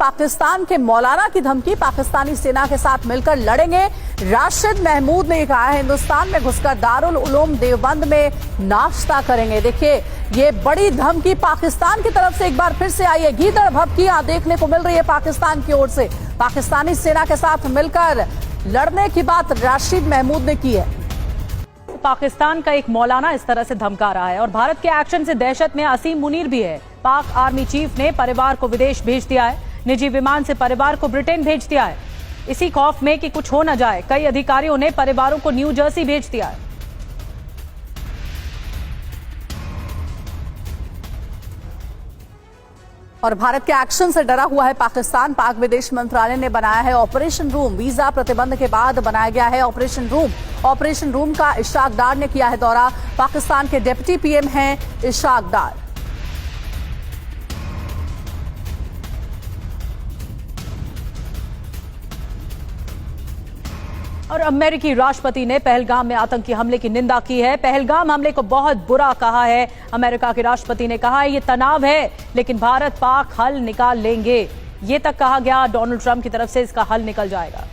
पाकिस्तान के मौलाना की धमकी, पाकिस्तानी सेना के साथ मिलकर लड़ेंगे। राशिद महमूद ने कहा है हिंदुस्तान में घुसकर दारुल उलूम देवबंद में नाश्ता करेंगे। देखिए, ये बड़ी धमकी पाकिस्तान की तरफ से एक बार फिर से आई है। गीदड़ भभकियां देखने को मिल रही है पाकिस्तान की ओर से। पाकिस्तानी सेना के साथ मिलकर लड़ने की बात राशिद महमूद ने की है। पाकिस्तान का एक मौलाना इस तरह से धमका रहा है और भारत के एक्शन से दहशत में असीम मुनीर भी है। पाक आर्मी चीफ ने परिवार को विदेश भेज दिया है। निजी विमान से परिवार को ब्रिटेन भेज दिया है, इसी खौफ में कि कुछ हो न जाए। कई अधिकारियों ने परिवारों को न्यू जर्सी भेज दिया है। और भारत के एक्शन से डरा हुआ है पाकिस्तान। पाक विदेश मंत्रालय ने बनाया है ऑपरेशन रूम। वीजा प्रतिबंध के बाद बनाया गया है ऑपरेशन रूम। ऑपरेशन रूम का इशाक डार ने किया है दौरा। पाकिस्तान के डिप्टी पीएम हैं इशाक डार। और अमेरिकी राष्ट्रपति ने पहलगाम में आतंकी हमले की निंदा की है। पहलगाम हमले को बहुत बुरा कहा है। अमेरिका के राष्ट्रपति ने कहा है ये तनाव है, लेकिन भारत पाक हल निकाल लेंगे। ये तक कहा गया, डोनाल्ड ट्रंप की तरफ से इसका हल निकल जाएगा।